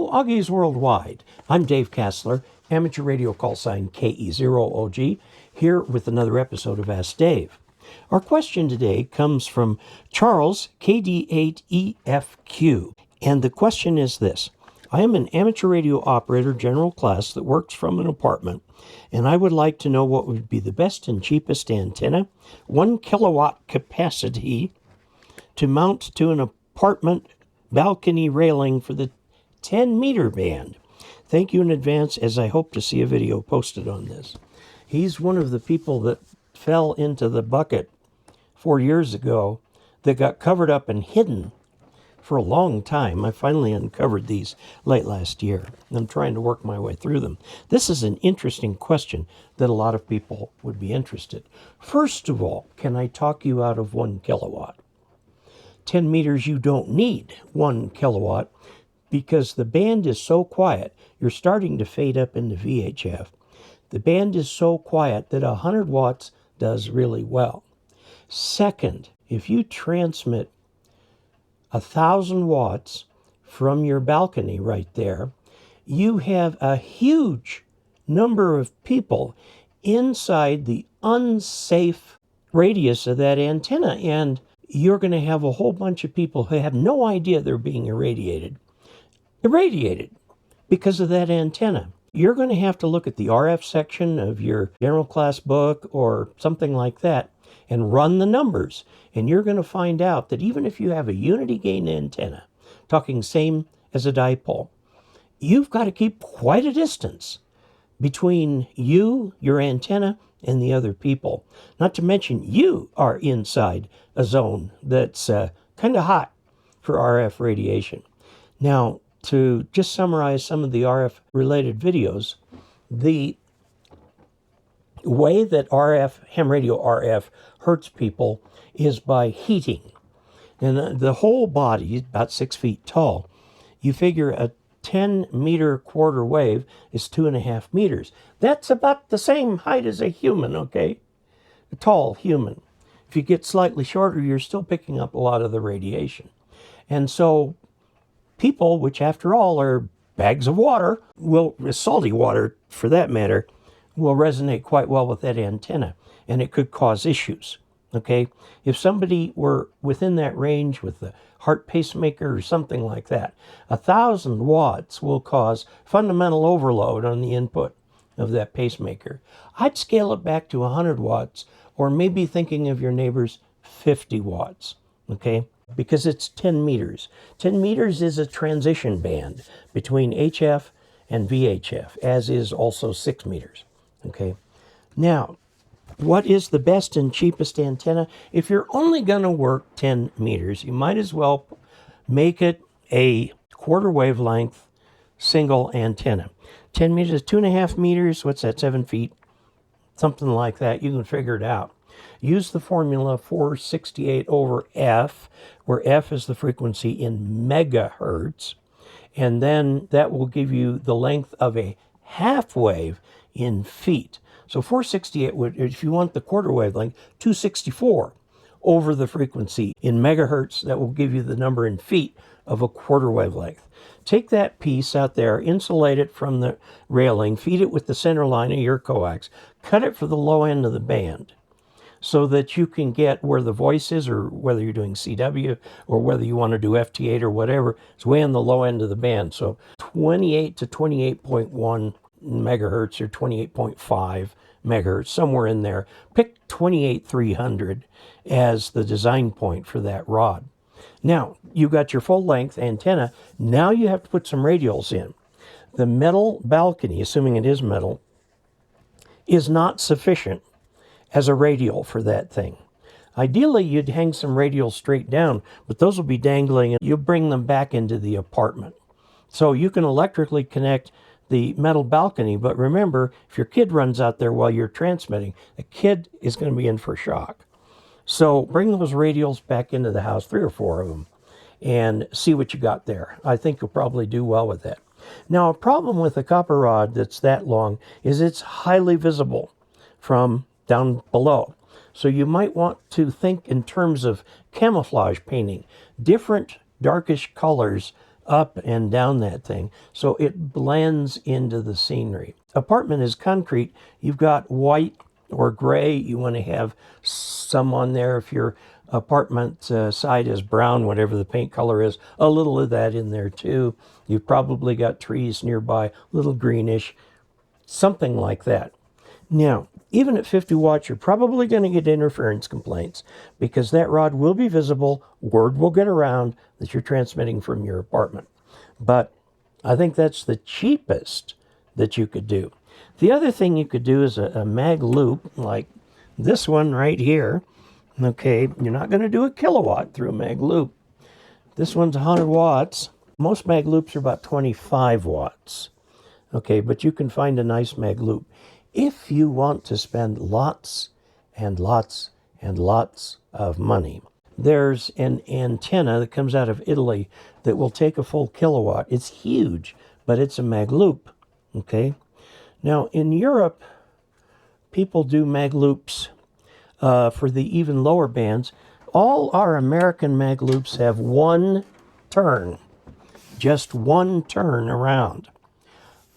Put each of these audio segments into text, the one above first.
Hello, Augies Worldwide. I'm Dave Casler, amateur radio call sign KE0OG, here with another episode of Ask Dave. Our question today comes from Charles, KD8EFQ, and the question is this. I am an amateur radio operator general class that works from an apartment, and I would like to know what would be the best and cheapest antenna, 1 kilowatt capacity, to mount to an apartment balcony railing for the 10-meter band. Thank you in advance, as I hope to see a video posted on this. He's one of the people that fell into the bucket 4 years ago that got covered up and hidden for a long time. I finally uncovered these late last year. I'm trying to work my way through them. This is an interesting question that a lot of people would be interested. First of all, can I talk you out of 1 kilowatt? 10 meters, you don't need 1 kilowatt because the band is so quiet. You're starting to fade up into VHF. The band is so quiet that 100 watts does really well. Second, if you transmit 1,000 watts from your balcony right there, you have a huge number of people inside the unsafe radius of that antenna, and you're going to have a whole bunch of people who have no idea they're being irradiated because of that antenna. You're going to have to look at the RF section of your general class book or something like that and run the numbers. And you're going to find out that even if you have a unity gain antenna, talking same as a dipole, you've got to keep quite a distance between you, your antenna, and the other people. Not to mention you are inside a zone that's kind of hot for RF radiation. Now, to just summarize some of the RF-related videos, the way that ham radio RF hurts people is by heating. And the whole body is about 6 feet tall. You figure a 10-meter quarter wave is 2.5 meters. That's about the same height as a human, okay? A tall human. If you get slightly shorter, you're still picking up a lot of the radiation. And so people, which after all are bags of water, salty water for that matter, will resonate quite well with that antenna, and it could cause issues, okay? If somebody were within that range with the heart pacemaker or something like that, 1,000 watts will cause fundamental overload on the input of that pacemaker. I'd scale it back to 100 watts, or maybe thinking of your neighbor's 50 watts, okay? Because it's 10 meters. 10 meters is a transition band between HF and VHF, as is also 6 meters, okay? Now, what is the best and cheapest antenna? If you're only going to work 10 meters, you might as well make it a quarter wavelength single antenna. 10 meters is 2.5 meters. What's that, 7 feet? Something like that. You can figure it out. Use the formula 468 over F, where F is the frequency in megahertz, and then that will give you the length of a half wave in feet. So 468 would, if you want the quarter wavelength, 264 over the frequency in megahertz. That will give you the number in feet of a quarter wavelength. Take that piece out there, insulate it from the railing, feed it with the center line of your coax, cut it for the low end of the band so that you can get where the voice is, or whether you're doing CW or whether you want to do FT8 or whatever, it's way on the low end of the band. So 28 to 28.1 megahertz or 28.5 megahertz, somewhere in there. Pick 28300 as the design point for that rod. Now, you've got your full-length antenna. Now you have to put some radials in. The metal balcony, assuming it is metal, is not sufficient as a radial for that thing. Ideally, you'd hang some radials straight down, but those will be dangling and you'll bring them back into the apartment. So you can electrically connect the metal balcony, but remember, if your kid runs out there while you're transmitting, the kid is going to be in for shock. So bring those radials back into the house, 3 or 4 of them, and see what you got there. I think you'll probably do well with that. Now, a problem with a copper rod that's that long is it's highly visible from down below. So you might want to think in terms of camouflage painting. Different darkish colors up and down that thing, so it blends into the scenery. Apartment is concrete. You've got white or gray. You want to have some on there. If your apartment side is brown, whatever the paint color is, a little of that in there too. You've probably got trees nearby, a little greenish, something like that. Now, even at 50 watts, you're probably going to get interference complaints because that rod will be visible, word will get around that you're transmitting from your apartment. But I think that's the cheapest that you could do. The other thing you could do is a mag loop like this one right here. Okay, you're not going to do a kilowatt through a mag loop. This one's 100 watts. Most mag loops are about 25 watts. Okay, but you can find a nice mag loop. If you want to spend lots and lots and lots of money, there's an antenna that comes out of Italy that will take a full kilowatt. It's huge, but it's a mag loop. Okay. Now, in Europe, people do mag loops for the even lower bands. All our American mag loops have one turn, just one turn around.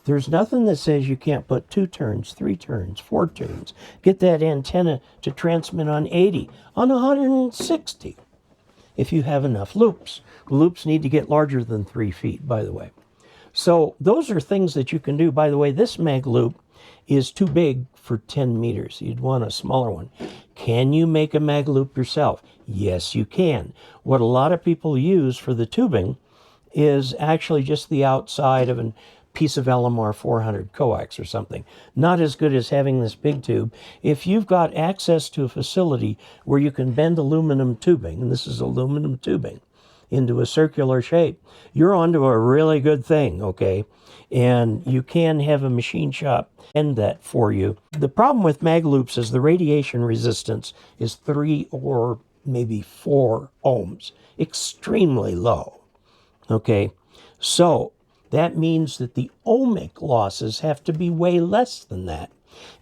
There's nothing that says you can't put 2 turns, 3 turns, 4 turns. Get that antenna to transmit on 80, on 160, if you have enough loops. Loops need to get larger than 3 feet, by the way. So those are things that you can do. By the way, this mag loop is too big for 10 meters. You'd want a smaller one. Can you make a mag loop yourself? Yes, you can. What a lot of people use for the tubing is actually just the outside of a piece of LMR 400 coax or something. Not as good as having this big tube. If you've got access to a facility where you can bend aluminum tubing, and this is aluminum tubing, into a circular shape, you're onto a really good thing, okay? And you can have a machine shop end that for you. The problem with mag loops is the radiation resistance is 3 or maybe 4 ohms, extremely low, okay? So that means that the ohmic losses have to be way less than that.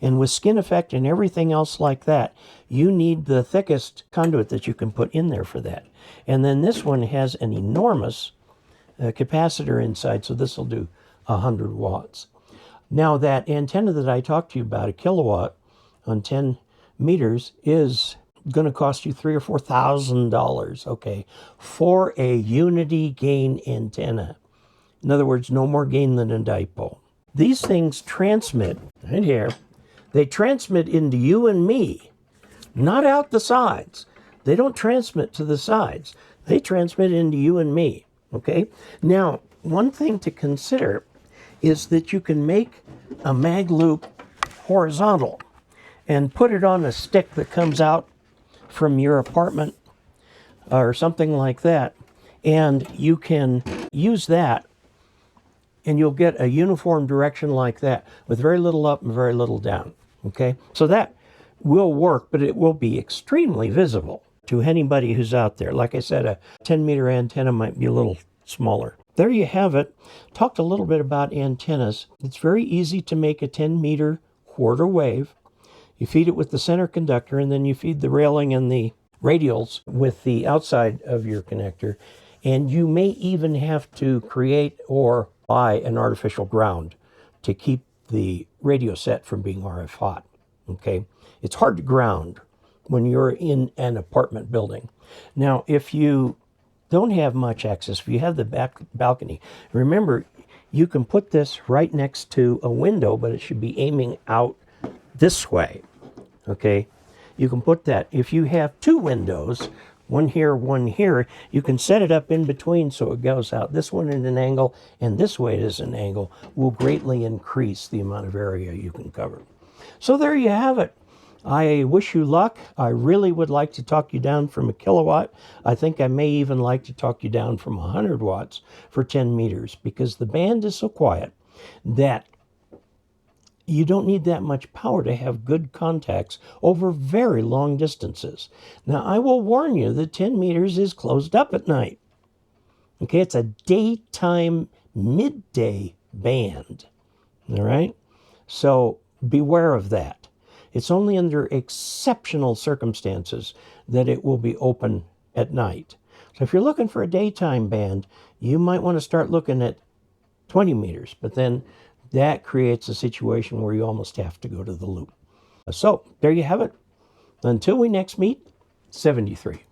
And with skin effect and everything else like that, you need the thickest conduit that you can put in there for that. And then this one has an enormous capacitor inside, so this will do 100 watts. Now that antenna that I talked to you about, a kilowatt on 10 meters, is going to cost you $3,000 or $4,000, okay, for a unity gain antenna. In other words, no more gain than a dipole. These things transmit, right here, they transmit into you and me, not out the sides. They don't transmit to the sides. They transmit into you and me, okay? Now, one thing to consider is that you can make a mag loop horizontal and put it on a stick that comes out from your apartment or something like that, and you can use that and you'll get a uniform direction like that with very little up and very little down, okay? So that will work, but it will be extremely visible to anybody who's out there. Like I said, a 10-meter antenna might be a little smaller. There you have it. Talked a little bit about antennas. It's very easy to make a 10-meter quarter wave. You feed it with the center conductor, and then you feed the railing and the radials with the outside of your connector. And you may even have to create or buy an artificial ground to keep the radio set from being RF hot, okay? It's hard to ground when you're in an apartment building. Now, if you don't have much access, if you have the back balcony, remember, you can put this right next to a window, but it should be aiming out this way, okay? You can put that. If you have 2 windows, one here, you can set it up in between so it goes out this one at an angle and this way it is an angle, will greatly increase the amount of area you can cover. So there you have it. I wish you luck. I really would like to talk you down from a kilowatt. I think I may even like to talk you down from 100 watts for 10 meters because the band is so quiet that you don't need that much power to have good contacts over very long distances. Now, I will warn you that 10 meters is closed up at night. Okay, it's a daytime, midday band. All right? So beware of that. It's only under exceptional circumstances that it will be open at night. So if you're looking for a daytime band, you might want to start looking at 20 meters, but then that creates a situation where you almost have to go to the loop. So there you have it. Until we next meet, 73.